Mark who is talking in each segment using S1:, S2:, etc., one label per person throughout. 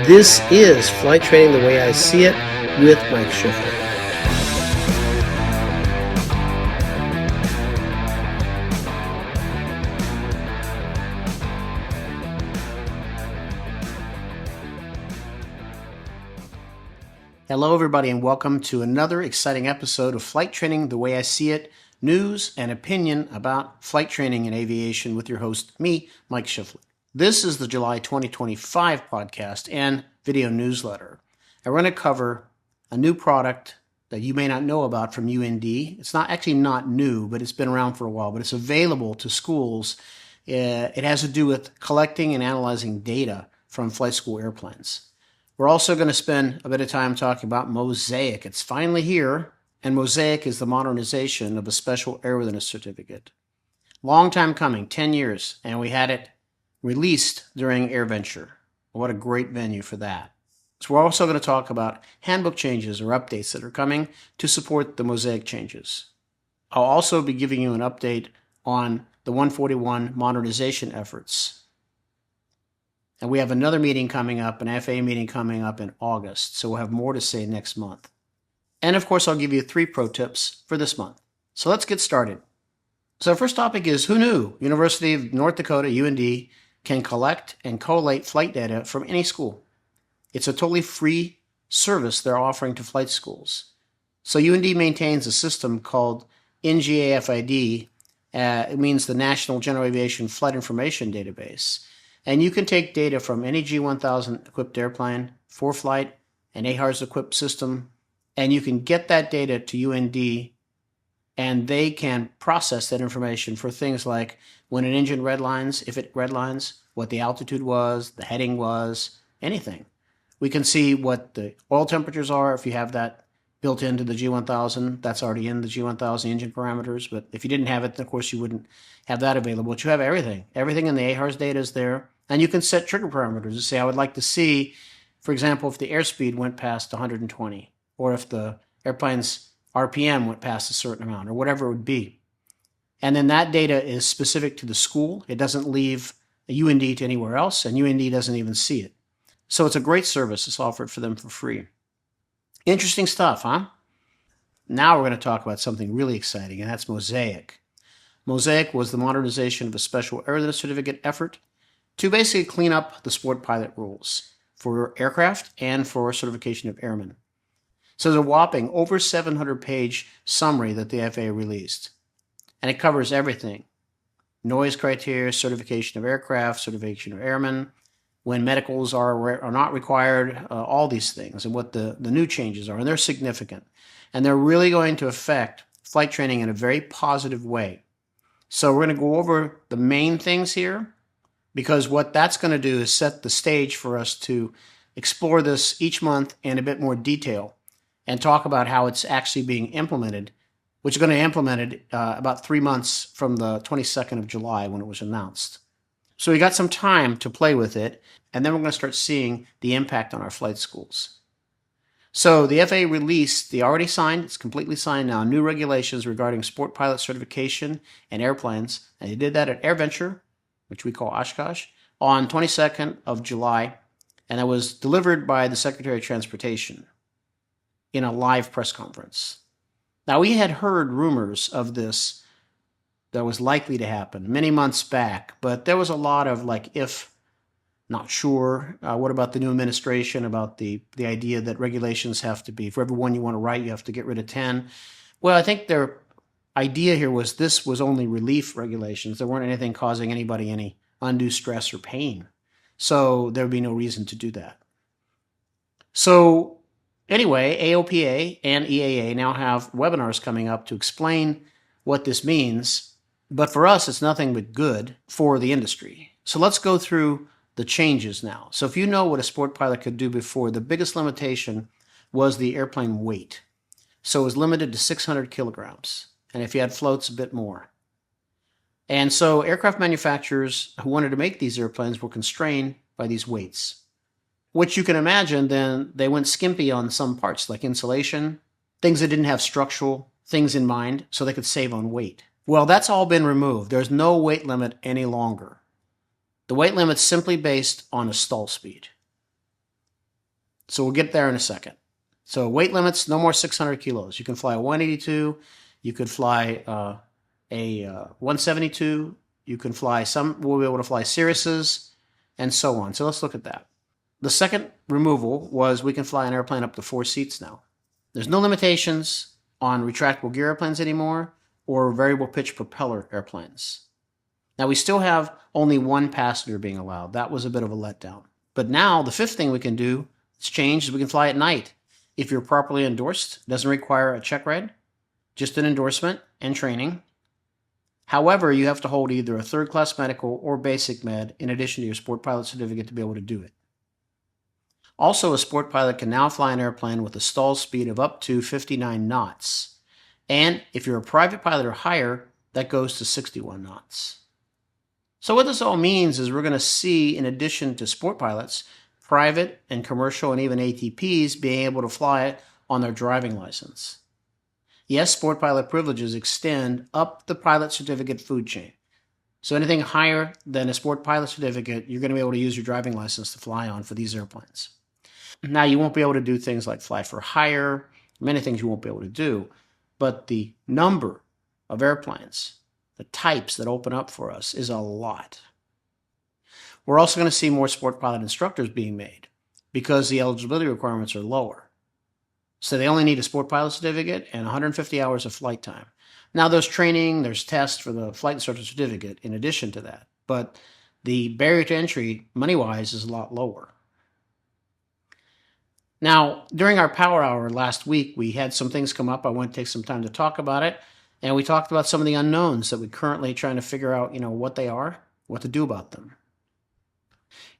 S1: This is Flight Training the Way I See It with Mike Schiffer. Hello everybody and welcome to another exciting episode of Flight Training the Way I See It, news and opinion about flight training and aviation with your host, me, Mike Schiffer. This is the July 2025 podcast and video newsletter. I'm going to cover a new product that you may not know about from UND. It's not new, but it's been around for a while, but it's available to schools. It has to do with collecting and analyzing data from flight school airplanes. We're also going to spend a bit of time talking about MOSAIC. It's finally here, and MOSAIC is the modernization of a special airworthiness certificate. Long time coming, 10 years, and we had it released during AirVenture. What a great venue for that. So we're also going to talk about handbook changes or updates that are coming to support the MOSAIC changes. I'll also be giving you an update on the 141 modernization efforts. And we have another meeting coming up, an FAA meeting coming up in August, so we'll have more to say next month. And of course, I'll give you 3 pro tips for this month. So let's get started. So our first topic is, who knew University of North Dakota, UND, can collect and collate flight data from any school? It's a totally free service they're offering to flight schools. So UND maintains a system called NGAFID. It means the National General Aviation Flight Information Database. And you can take data from any G1000 equipped airplane, ForeFlight, an AHRS equipped system, and you can get that data to UND, and they can process that information for things like when an engine redlines, if it redlines, what the altitude was, the heading was, anything. We can see what the oil temperatures are if you have that built into the G1000. That's already in the G1000 engine parameters, but if you didn't have it, then of course you wouldn't have that available. But you have everything. Everything in the AHRS data is there, and you can set trigger parameters to say, I would like to see, for example, if the airspeed went past 120, or if the airplane's RPM went past a certain amount, or whatever it would be. And then that data is specific to the school. It doesn't leave a UND to anywhere else, and UND doesn't even see it. So it's a great service. It's offered for them for free. Interesting stuff, huh? Now we're going to talk about something really exciting, and that's MOSAIC. MOSAIC was the modernization of a special airworthiness certificate effort to basically clean up the sport pilot rules for aircraft and for certification of airmen. So there's a whopping over 700-page summary that the FAA released, and it covers everything. Noise criteria, certification of aircraft, certification of airmen, when medicals are not required, all these things, and what the new changes are, and they're significant. And they're really going to affect flight training in a very positive way. So we're going to go over the main things here, because what that's going to do is set the stage for us to explore this each month in a bit more detail and talk about how it's actually being implemented, which is going to be implemented about 3 months from the 22nd of July when it was announced. So we got some time to play with it, and then we're going to start seeing the impact on our flight schools. So the FAA released the already signed, it's completely signed now, new regulations regarding sport pilot certification and airplanes, and they did that at AirVenture, which we call Oshkosh, on 22nd of July, and that was delivered by the Secretary of Transportation in a live press conference. Now, we had heard rumors of this that was likely to happen many months back, but there was a lot of if, not sure. What about the new administration, about the idea that regulations have to be, for every one you want to write, you have to get rid of 10. Well, I think their idea here was this was only relief regulations. There weren't anything causing anybody any undue stress or pain. So there would be no reason to do that. So anyway, AOPA and EAA now have webinars coming up to explain what this means. But for us, it's nothing but good for the industry. So let's go through the changes now. So if you know what a sport pilot could do before, the biggest limitation was the airplane weight. So it was limited to 600 kilograms. And if you had floats, a bit more. And so aircraft manufacturers who wanted to make these airplanes were constrained by these weights, which you can imagine then they went skimpy on some parts like insulation, things that didn't have structural things in mind so they could save on weight. Well, that's all been removed. There's no weight limit any longer. The weight limit's simply based on a stall speed. So we'll get there in a second. So weight limits, no more 600 kilos. You can fly a 182. You could fly a 172. You can fly we'll be able to fly Cirruses and so on. So let's look at that. The second removal was we can fly an airplane up to 4 seats now. There's no limitations on retractable gear airplanes anymore or variable pitch propeller airplanes. Now we still have only 1 passenger being allowed. That was a bit of a letdown. But now the fifth thing we can do, it's changed, is we can fly at night. If you're properly endorsed, it doesn't require a check ride, just an endorsement and training. However, you have to hold either a third-class medical or basic med in addition to your sport pilot certificate to be able to do it. Also, a sport pilot can now fly an airplane with a stall speed of up to 59 knots. And if you're a private pilot or higher, that goes to 61 knots. So what this all means is we're going to see, in addition to sport pilots, private and commercial and even ATPs being able to fly on their driving license. Yes, sport pilot privileges extend up the pilot certificate food chain. So anything higher than a sport pilot certificate, you're going to be able to use your driving license to fly on for these airplanes. Now, you won't be able to do things like fly for hire, many things you won't be able to do, but the number of airplanes, the types that open up for us is a lot. We're also going to see more sport pilot instructors being made because the eligibility requirements are lower. So they only need a sport pilot certificate and 150 hours of flight time. Now there's training, there's tests for the flight instructor certificate in addition to that, but the barrier to entry money-wise is a lot lower. Now, during our power hour last week, we had some things come up. I want to take some time to talk about it. And we talked about some of the unknowns that we're currently trying to figure out, what they are, what to do about them.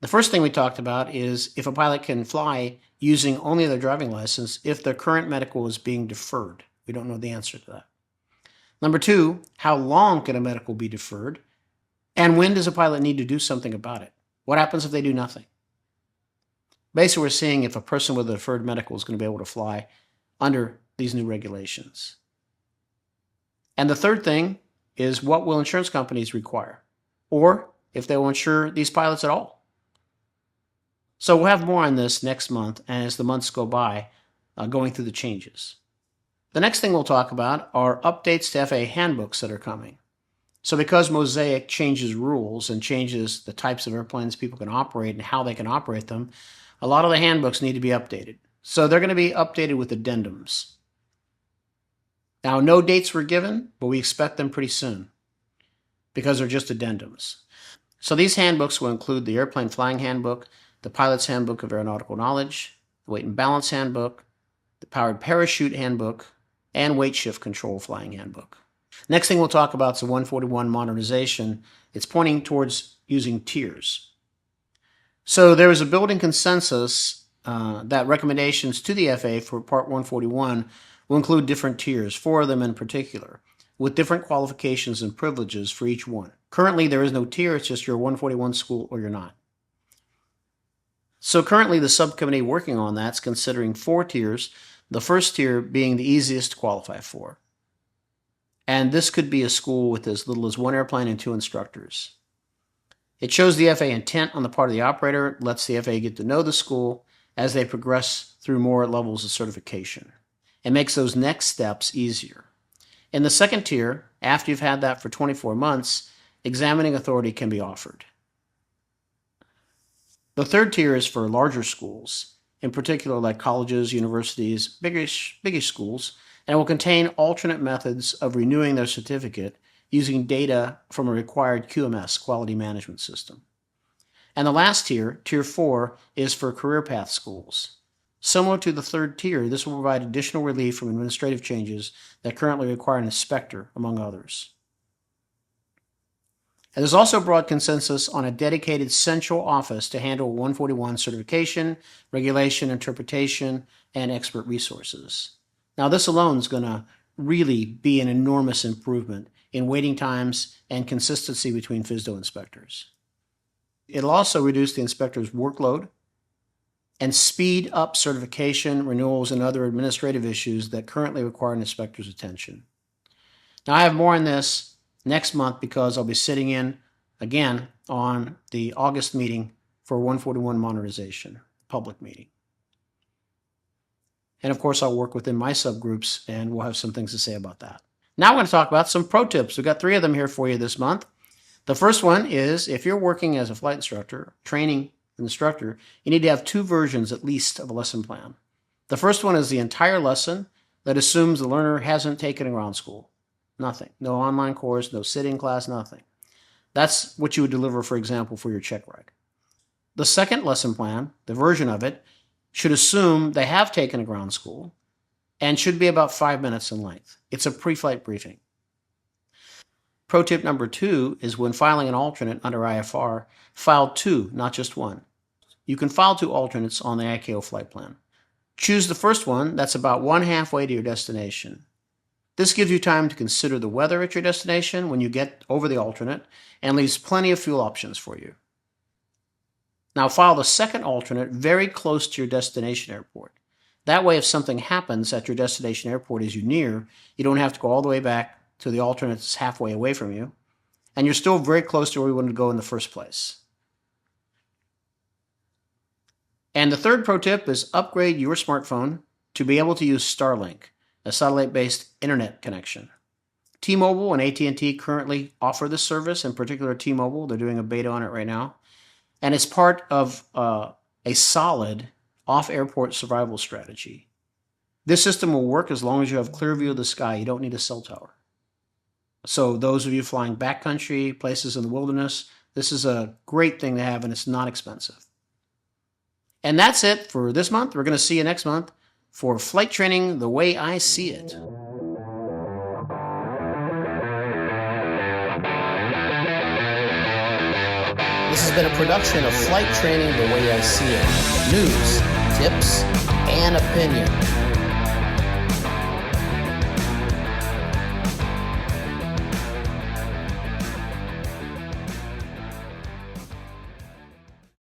S1: The first thing we talked about is if a pilot can fly using only their driving license if their current medical is being deferred. We don't know the answer to that. Number 2, how long can a medical be deferred? And when does a pilot need to do something about it? What happens if they do nothing? Basically, we're seeing if a person with a deferred medical is going to be able to fly under these new regulations. And the third thing is what will insurance companies require? Or if they will insure these pilots at all. So we'll have more on this next month and as the months go by, going through the changes. The next thing we'll talk about are updates to FAA handbooks that are coming. So because MOSAIC changes rules and changes the types of airplanes people can operate and how they can operate them, a lot of the handbooks need to be updated. So they're going to be updated with addendums. Now, no dates were given, but we expect them pretty soon because they're just addendums. So these handbooks will include the Airplane Flying Handbook, the Pilot's Handbook of Aeronautical Knowledge, the Weight and Balance Handbook, the Powered Parachute Handbook, and Weight Shift Control Flying Handbook. Next thing we'll talk about is the 141 modernization. It's pointing towards using tiers. So there is a building consensus that recommendations to the FAA for Part 141 will include different tiers, 4 of them in particular, with different qualifications and privileges for each one. Currently, there is no tier. It's just you're a 141 school or you're not. So currently, the subcommittee working on that is considering 4 tiers, the first tier being the easiest to qualify for. And this could be a school with as little as 1 airplane and 2 instructors. It shows the FAA intent on the part of the operator, lets the FAA get to know the school as they progress through more levels of certification. It makes those next steps easier. In the second tier, after you've had that for 24 months, examining authority can be offered. The third tier is for larger schools, in particular like colleges, universities, biggish schools, and will contain alternate methods of renewing their certificate using data from a required QMS, quality management system. And the last tier, Tier 4, is for career path schools. Similar to the third tier, this will provide additional relief from administrative changes that currently require an inspector, among others. And there's also broad consensus on a dedicated central office to handle 141 certification, regulation, interpretation, and expert resources. Now, this alone is going to really be an enormous improvement in waiting times and consistency between FSDO inspectors. It'll also reduce the inspector's workload and speed up certification, renewals, and other administrative issues that currently require an inspector's attention. Now, I have more on this next month because I'll be sitting in again on the August meeting for 141 modernization, public meeting. And of course, I'll work within my subgroups and we'll have some things to say about that. Now we're going to talk about some pro tips. We've got 3 of them here for you this month. The first one is if you're working as a flight instructor, training instructor, you need to have 2 versions at least of a lesson plan. The first one is the entire lesson that assumes the learner hasn't taken a ground school. Nothing. No online course, no sitting class, nothing. That's what you would deliver, for example, for your check ride. The second lesson plan, the version of it, should assume they have taken a ground school and should be about 5 minutes in length. It's a pre-flight briefing. Pro tip number 2 is when filing an alternate under IFR, file 2, not just 1. You can file 2 alternates on the ICAO flight plan. Choose the first one that's about 1 halfway to your destination. This gives you time to consider the weather at your destination when you get over the alternate and leaves plenty of fuel options for you. Now file the second alternate very close to your destination airport. That way, if something happens at your destination airport as you near, you don't have to go all the way back to the alternate that's halfway away from you, and you're still very close to where you wanted to go in the first place. And the third pro tip is upgrade your smartphone to be able to use Starlink, a satellite-based internet connection. T-Mobile and AT&T currently offer this service, in particular T-Mobile. They're doing a beta on it right now. And it's part of a solid off-airport survival strategy. This system will work as long as you have clear view of the sky. You don't need a cell tower. So those of you flying backcountry, places in the wilderness, this is a great thing to have, and it's not expensive. And that's it for this month. We're going to see you next month for Flight Training the Way I See It. This has been a production of Flight Training the Way I See It. News, tips, and opinion.